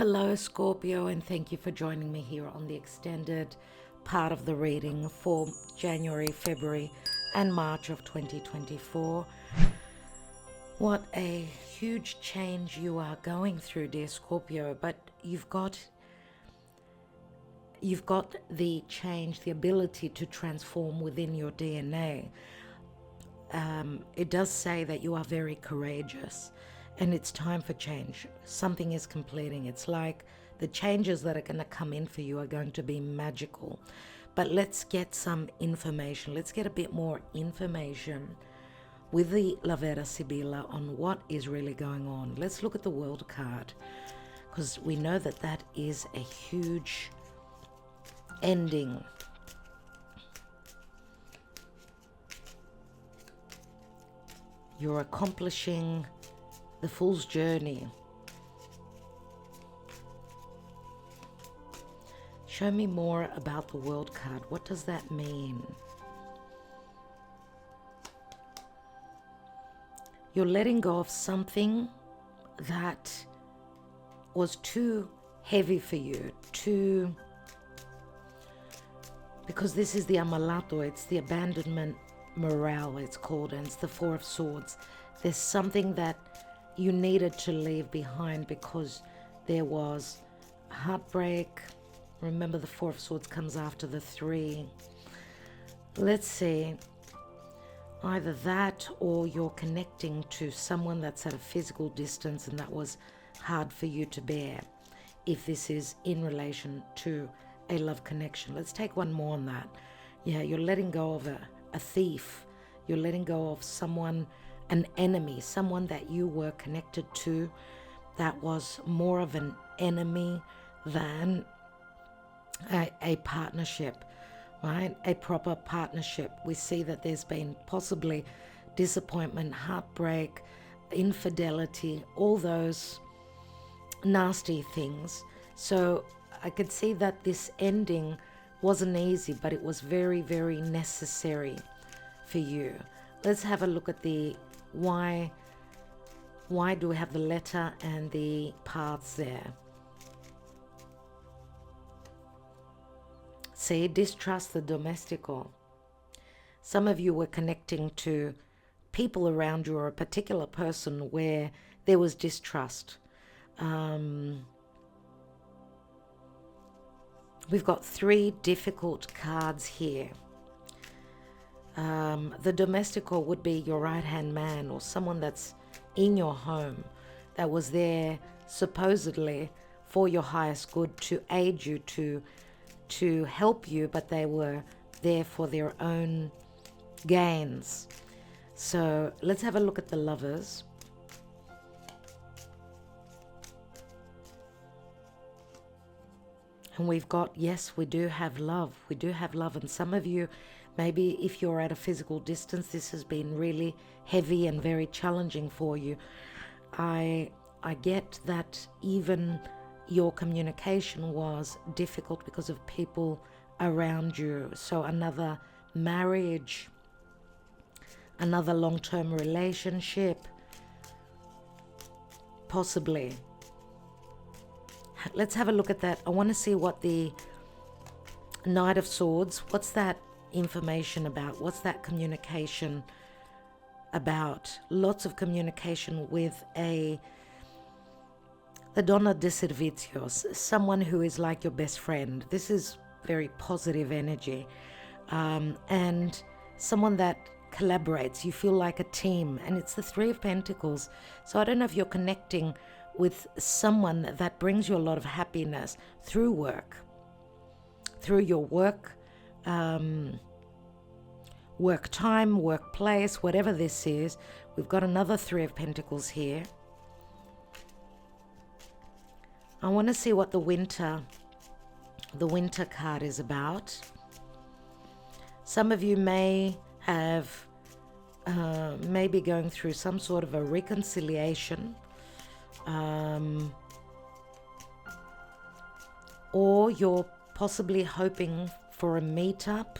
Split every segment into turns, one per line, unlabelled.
Hello, Scorpio, and thank you for joining me here on the extended part of the reading for January, February, and March of 2024. What a huge change you are going through, dear Scorpio, but you've got the change, the ability to transform within your DNA. It does say that you are very courageous and it's time for change. Something is completing. It's like the changes that are going to come in for you are going to be magical. But let's get some information. Let's get a bit more information with the La Vera Sibilla on what is really going on. Let's look at the World card, because we know that that is a huge ending. You're accomplishing the Fool's Journey. Show me more about the World card. What does that mean? You're letting go of something that was too heavy for you, because this is the Amalato, it's the abandonment morale, it's called, and it's the Four of Swords. There's something that you needed to leave behind because there was heartbreak. Remember, the Four of Swords comes after the Three. Let's see. Either that or you're connecting to someone that's at a physical distance and that was hard for you to bear, if this is in relation to a love connection. Let's take one more on that. Yeah, you're letting go of a thief. You're letting go of someone, an enemy, someone that you were connected to that was more of an enemy than a partnership, right? A proper partnership. We see that there's been possibly disappointment, heartbreak, infidelity, all those nasty things. So I could see that this ending wasn't easy, but it was very, very necessary for you. Let's have a look at the why. Why do we have the letter and the paths there? See, distrust the domestico. Some of you were connecting to people around you or a particular person where there was distrust. We've got three difficult cards here. The domestico would be your right-hand man or someone that's in your home that was there supposedly for your highest good, to aid you, to help you, but they were there for their own gains. So let's have a look at the Lovers. And we've got, yes, we do have love. We do have love. And some of you, maybe if you're at a physical distance, this has been really heavy and very challenging for you. I get that even your communication was difficult because of people around you. So another marriage, another long-term relationship, possibly. Let's have a look at that. I want to see what the Knight of Swords, what's that information about? What's that communication about? Lots of communication with the Donna de Servicios, someone who is like your best friend. This is very positive energy. And someone that collaborates. You feel like a team. And it's the Three of Pentacles. So I don't know if you're connecting with someone that brings you a lot of happiness through work, through your work, work time, workplace, whatever this is. We've got another Three of Pentacles here. I want to see what the winter card is about. Some of you may have, maybe going through some sort of a reconciliation, or you're possibly hoping for a meetup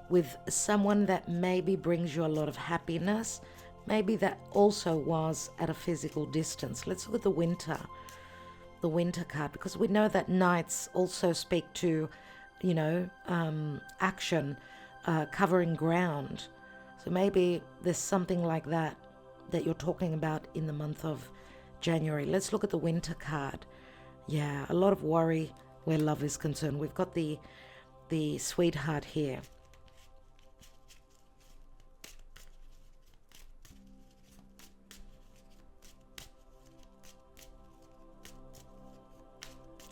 with someone that maybe brings you a lot of happiness, maybe that also was at a physical distance. Let's look at the winter card, because we know that knights also speak to, action, covering ground. So maybe there's something like that you're talking about in the month of January. Let's look at the winter card. Yeah, a lot of worry where love is concerned. We've got the sweetheart here.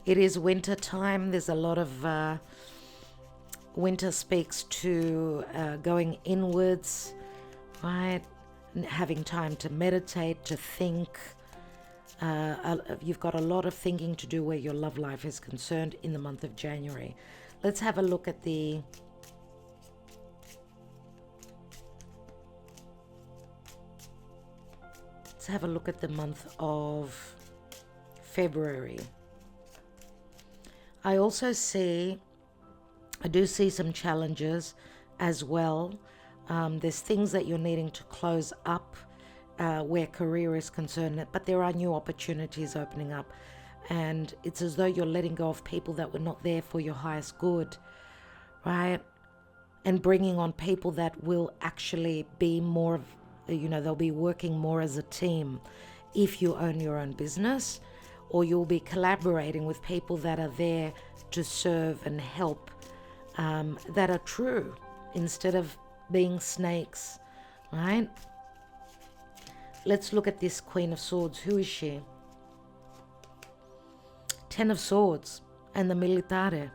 It is winter time. There's a lot of winter speaks to going inwards, right? Having time to meditate, to think. You've got a lot of thinking to do where your love life is concerned in the month of January. Let's have a look at the month of February. I do see some challenges as well. There's things that you're needing to close up where career is concerned, but there are new opportunities opening up. And it's as though you're letting go of people that were not there for your highest good, right? And bringing on people that will actually be more of, they'll be working more as a team if you own your own business, or you'll be collaborating with people that are there to serve and help, that are true instead of being snakes, right? Let's look at this Queen of Swords. Who is she? Ten of Swords and the Militare.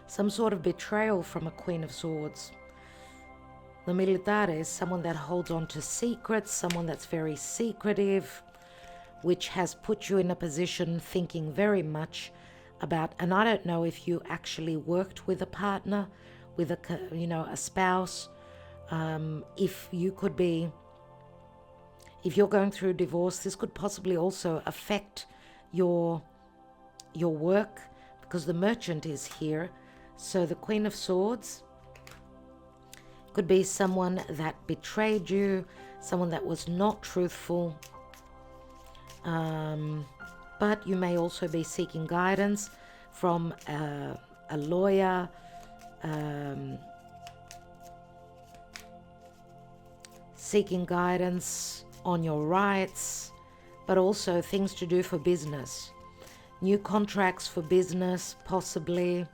Some sort of betrayal from a Queen of Swords. The Militare is someone that holds on to secrets, someone that's very secretive, which has put you in a position thinking very much about, and I don't know if you actually worked with a partner, with a spouse, if you're going through a divorce, this could possibly also affect your work, because the Merchant is here. So the Queen of Swords could be someone that betrayed you, someone that was not truthful. But you may also be seeking guidance from a lawyer, seeking guidance on your rights, but also things to do for business. New contracts for business, possibly.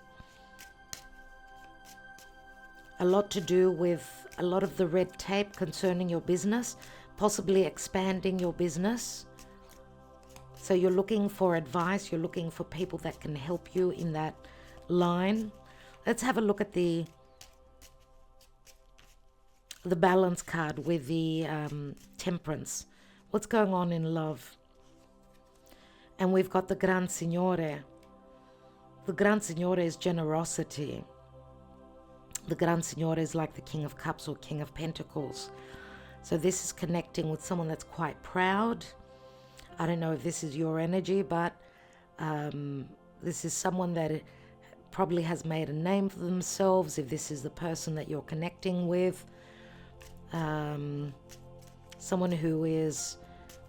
A lot to do with a lot of the red tape concerning your business, possibly expanding your business. So you're looking for advice, you're looking for people that can help you in that line. Let's have a look at the balance card with the Temperance. What's going on in love? And we've got the Gran Signore. The Gran Signore is generosity. The Gran Signore is like the King of Cups or King of Pentacles. So this is connecting with someone that's quite proud. I don't know if this is your energy, but this is someone that probably has made a name for themselves, if this is the person that you're connecting with. Someone who is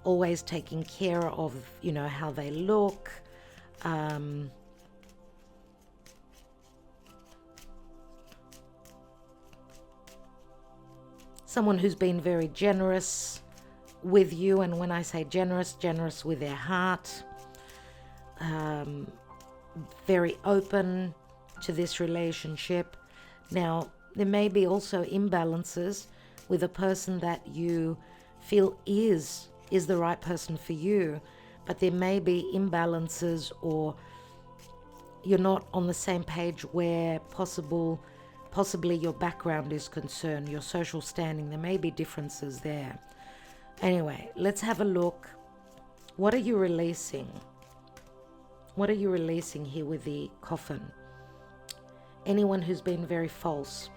always taking care of, how they look. Someone who's been very generous with you, and when I say generous with their heart. Very open to this relationship. Now, there may be also imbalances with a person that you feel is the right person for you, but there may be imbalances, or you're not on the same page where possibly your background is concerned, your social standing. There may be differences there. Anyway, let's have a look. What are you releasing? What are you releasing here with the Coffin? Anyone who's been very false.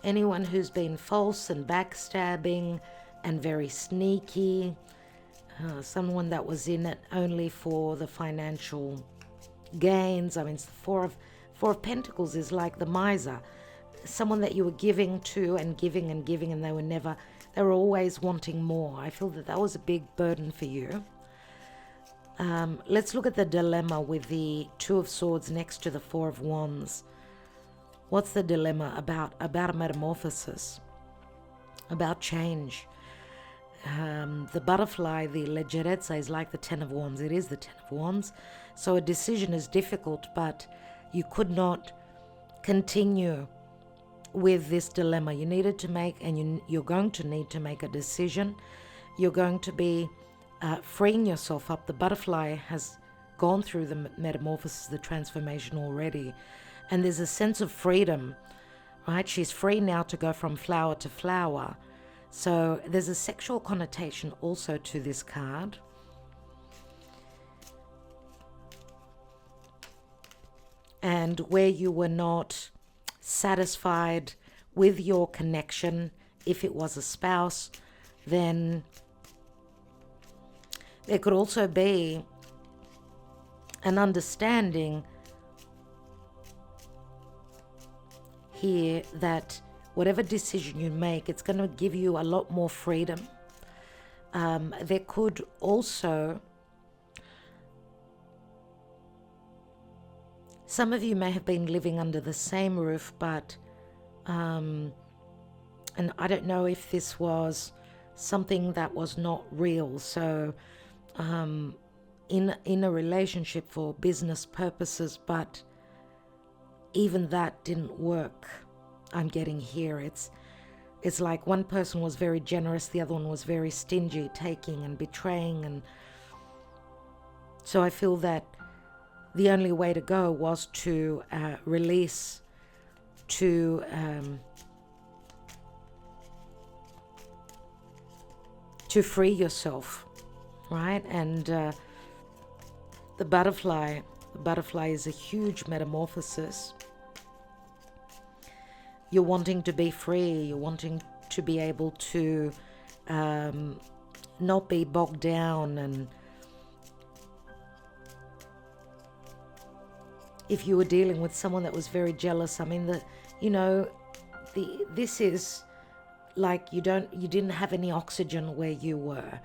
Anyone who's been false and backstabbing and very sneaky. Someone that was in it only for the financial gains. I mean, it's the Four of Pentacles is like the miser. someone that you were giving to and giving and giving, and they were always wanting more. I feel that was a big burden for you. Let's look at the dilemma with the Two of Swords next to the Four of Wands. What's the dilemma about? About a metamorphosis, about change. The butterfly, the leggerezza, is like the Ten of Wands. It is the Ten of Wands. So a decision is difficult, but you could not continue with this dilemma. You needed to make, and you're going to need to make a decision. You're going to be freeing yourself up. The butterfly has gone through the metamorphosis, the transformation already. And there's a sense of freedom, right? She's free now to go from flower to flower. So there's a sexual connotation also to this card. And where you were not satisfied with your connection, if it was a spouse, then there could also be an understanding here that whatever decision you make, it's going to give you a lot more freedom. There could also, some of you may have been living under the same roof, but, and I don't know if this was something that was not real. So, in a relationship for business purposes, but even that didn't work. I'm getting here. It's like one person was very generous, the other one was very stingy, taking and betraying, and so I feel that the only way to go was to release, to free yourself, right? And the butterfly is a huge metamorphosis. You're wanting to be free. You're wanting to be able to not be bogged down. And if you were dealing with someone that was very jealous, I mean, this is like you didn't have any oxygen where you were.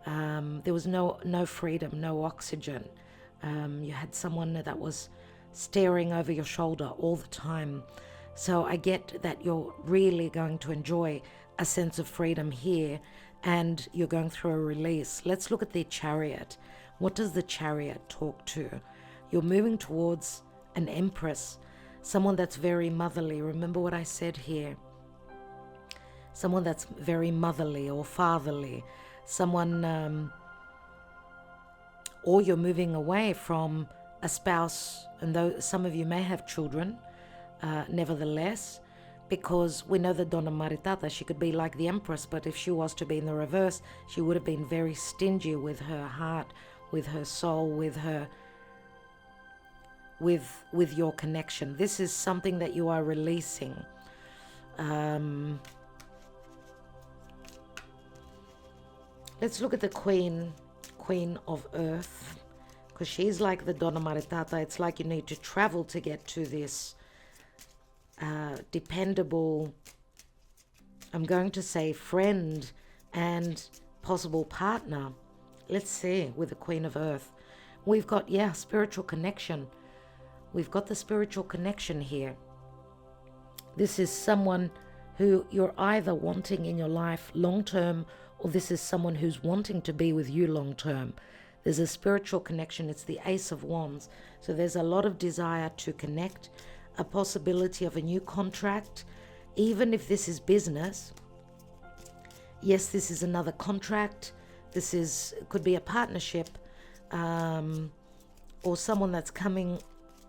There was no freedom, no oxygen. You had someone that was staring over your shoulder all the time. So I get that you're really going to enjoy a sense of freedom here, and you're going through a release. Let's look at the Chariot. What does the Chariot talk to? You're moving towards an Empress, someone that's very motherly. Remember what I said here. Someone that's very motherly or fatherly. Someone, or you're moving away from a spouse, and though some of you may have children, nevertheless, because we know that Donna Maritata, she could be like the Empress, but if she was to be in the reverse, she would have been very stingy with her heart, with her soul, with your connection. This is something that you are releasing. Let's look at the Queen of Earth, because she's like the Donna Maritata. It's like you need to travel to get to this dependable, I'm going to say, friend and possible partner. Let's see, with the Queen of Earth. We've got, spiritual connection. We've got the spiritual connection here. This is someone who you're either wanting in your life long term, or this is someone who's wanting to be with you long term. There's a spiritual connection. It's the Ace of Wands. So there's a lot of desire to connect, a possibility of a new contract, even if this is business. Yes, this is another contract. Could be a partnership, or someone that's coming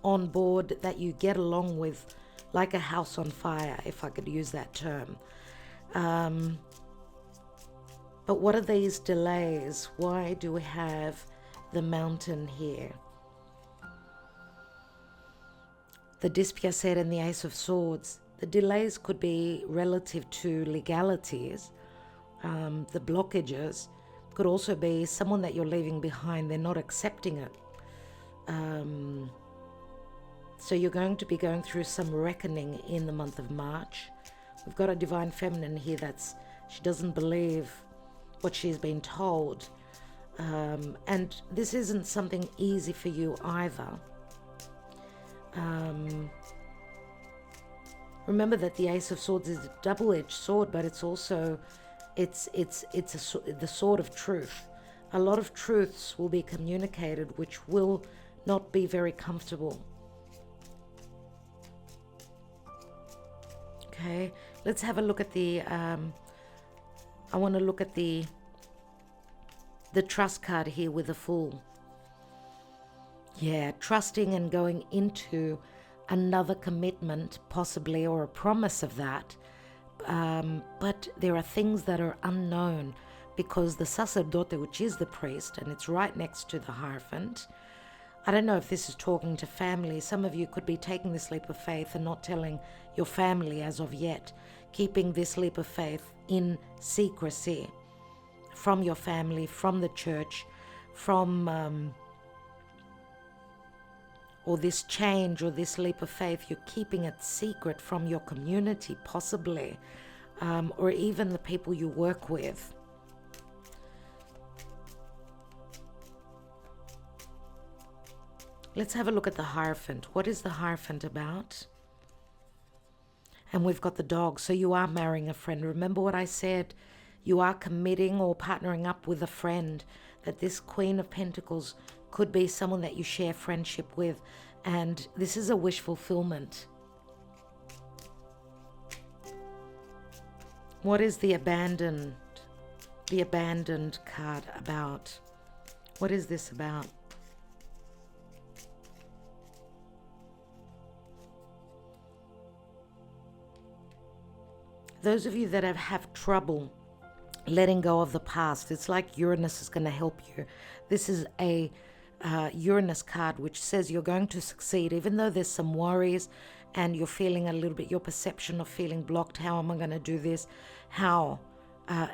on board that you get along with, like a house on fire, if I could use that term. But what are these delays? Why do we have the Mountain here? The Dispiacere and the Ace of Swords. The delays could be relative to legalities. The blockages could also be someone that you're leaving behind. They're not accepting it. So you're going to be going through some reckoning in the month of March. We've got a divine feminine here she doesn't believe what she's been told. And this isn't something easy for you either. Remember that the Ace of Swords is a double-edged sword, but it's also the sword of truth. A lot of truths will be communicated which will not be very comfortable. Okay, let's have a look at the I want to look at the trust card here with the Fool. Yeah, trusting and going into another commitment, possibly, or a promise of that. But there are things that are unknown because the sacerdote, which is the priest, and it's right next to the Hierophant. I don't know if this is talking to family. Some of you could be taking this leap of faith and not telling your family as of yet, keeping this leap of faith in secrecy from your family, from the church, from or this change or this leap of faith, you're keeping it secret from your community, possibly, or even the people you work with. Let's have a look at the Hierophant. What is the Hierophant about? And we've got the dog. So you are marrying a friend. Remember what I said? You are committing or partnering up with a friend. That this Queen of Pentacles could be someone that you share friendship with. And this is a wish fulfillment. What is the abandoned card about? What is this about? Those of you that have trouble letting go of the past, it's like Uranus is going to help you. This is a Uranus card which says you're going to succeed, even though there's some worries and you're feeling a little bit, your perception of feeling blocked. How am I going to do this? How?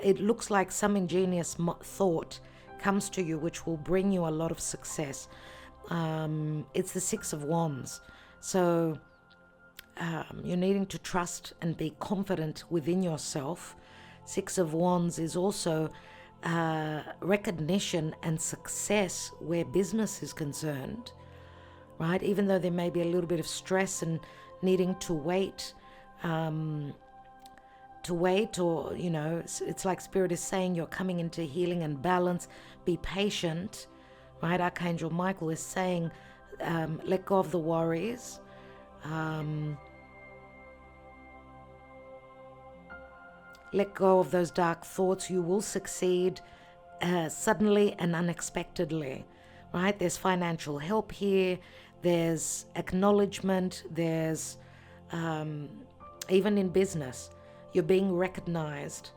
It looks like some ingenious thought comes to you which will bring you a lot of success. It's the Six of Wands. So you're needing to trust and be confident within yourself. Six of Wands is also recognition and success where business is concerned, right? Even though there may be a little bit of stress and needing to wait, or, you know, it's like Spirit is saying you're coming into healing and balance. Be patient, right? Archangel Michael is saying let go of the worries. Let go of those dark thoughts. You will succeed suddenly and unexpectedly, right? There's financial help here. There's acknowledgement. There's even in business, you're being recognized.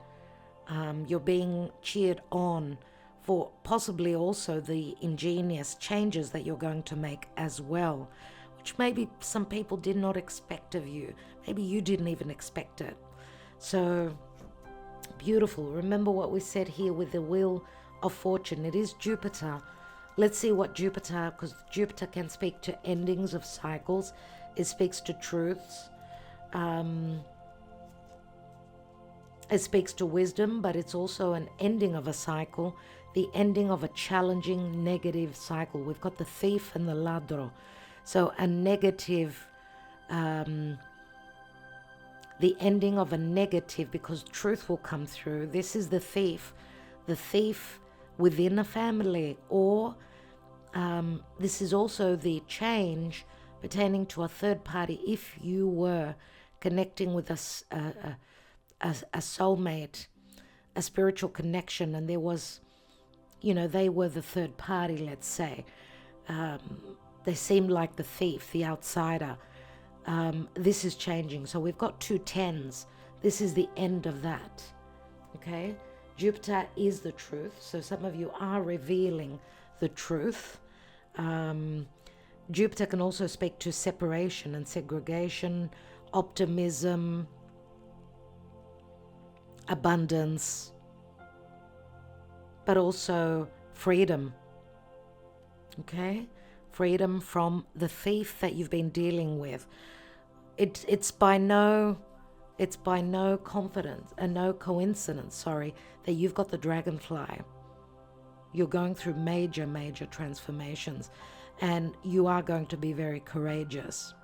You're being cheered on for possibly also the ingenious changes that you're going to make as well, which maybe some people did not expect of you. Maybe you didn't even expect it. So beautiful. Remember what we said here with the Wheel of Fortune. It is Jupiter. Let's see what Jupiter, because Jupiter can speak to endings of cycles. It speaks to truths. It speaks to wisdom, but it's also an ending of a cycle, the ending of a challenging negative cycle. We've got the Thief and the Ladro. So a negative, the ending of a negative, because truth will come through. This is the thief within a family, or this is also the change pertaining to a third party. If you were connecting with a soulmate, a spiritual connection, and there was, you know, they were the third party, let's say. They seemed like the thief, the outsider. This is changing. So we've got 2 tens. This is the end of that. Okay? Jupiter is the truth. So some of you are revealing the truth. Jupiter can also speak to separation and segregation, optimism, abundance, but also freedom. Okay? freedom from the thief that you've been dealing with. It's by no confidence and no coincidence, sorry, that you've got the dragonfly. You're going through major transformations, and you are going to be very courageous.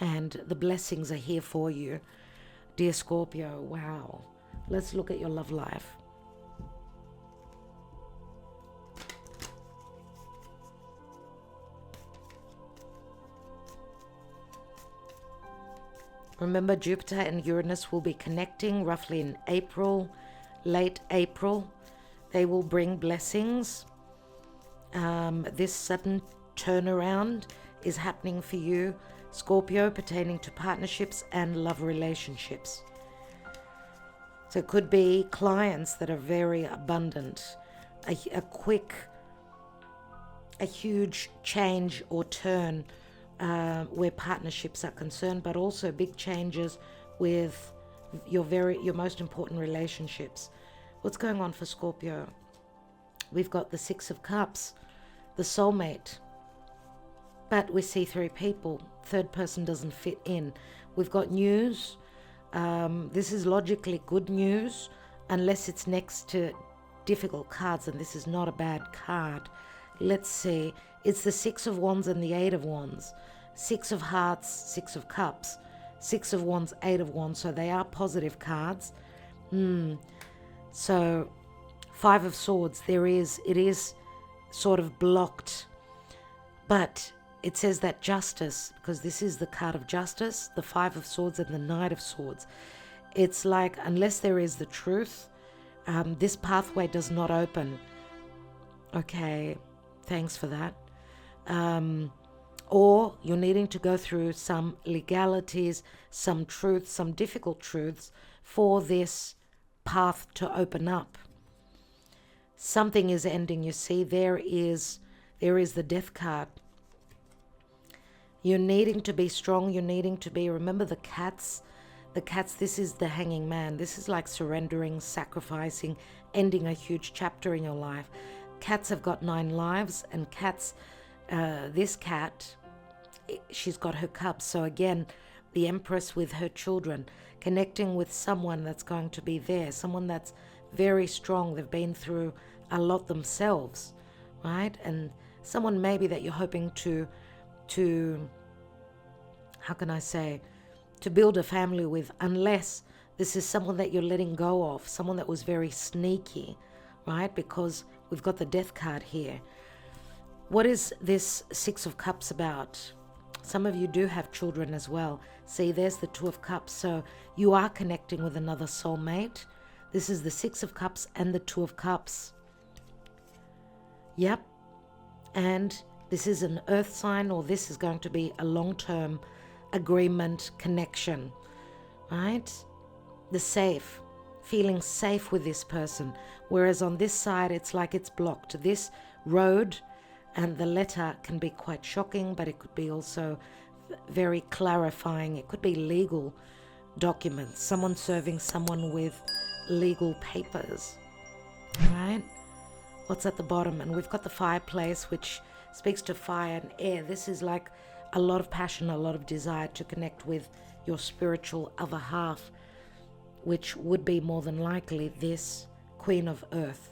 And the blessings are here for you, dear Scorpio. Wow. Let's look at your love life. Remember, Jupiter and Uranus will be connecting roughly in April, late April. They will bring blessings. This sudden turnaround is happening for you, Scorpio, pertaining to partnerships and love relationships. So it could be clients that are very abundant, a huge change or turn where partnerships are concerned, but also big changes with your most important relationships. What's going on for Scorpio? We've got the Six of Cups, the soulmate, but we see three people. Third person doesn't fit in. We've got news. This is logically good news, unless it's next to difficult cards, and this is not a bad card. Let's see. It's the Six of Wands and the Eight of Wands. Six of Hearts, Six of Cups, Six of Wands, Eight of Wands. So they are positive cards. So Five of Swords, it is sort of blocked. But it says that justice, because this is the card of justice, the Five of Swords and the Knight of Swords. It's like, unless there is the truth, this pathway does not open. Okay, thanks for that. Or you're needing to go through some legalities, some truths, some difficult truths for this path to open up. Something is ending. You see, there is the Death card. You're needing to be strong. You're needing to be, remember the cats, this is the Hanging Man. This is like surrendering, sacrificing, ending a huge chapter in your life. Cats have got 9 lives, and cats, this cat, she's got her cups. So again, the Empress with her children, connecting with someone that's going to be there, someone that's very strong. They've been through a lot themselves, right? And someone maybe that you're hoping to how can I say, to build a family with, unless this is someone that you're letting go of, someone that was very sneaky, right? Because we've got the Death card here. What is this Six of Cups about? Some of you do have children as well. See, there's the Two of Cups. So you are connecting with another soulmate. This is the Six of Cups and the Two of Cups. Yep. And this is an earth sign, or this is going to be a long-term agreement, connection, right? The safe, feeling safe with this person. Whereas on this side, it's like it's blocked. This road and the letter can be quite shocking, but it could be also very clarifying. It could be legal documents, someone serving someone with legal papers, right? What's at the bottom? And we've got the fireplace, which speaks to fire and air. This is like a lot of passion, a lot of desire to connect with your spiritual other half, which would be more than likely this Queen of Earth.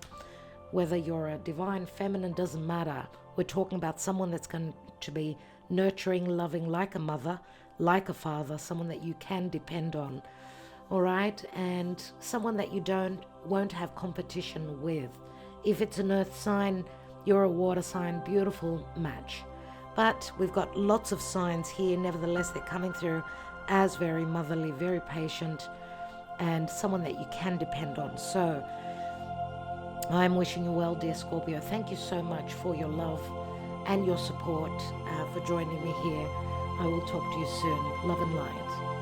Whether you're a divine feminine, doesn't matter. We're talking about someone that's going to be nurturing, loving, like a mother, like a father, someone that you can depend on, all right? And someone that you won't have competition with. If it's an earth sign, you're a water sign, beautiful match. But we've got lots of signs here. Nevertheless, they're coming through as very motherly, very patient, and someone that you can depend on. So I'm wishing you well, dear Scorpio. Thank you so much for your love and your support, for joining me here. I will talk to you soon. Love and light.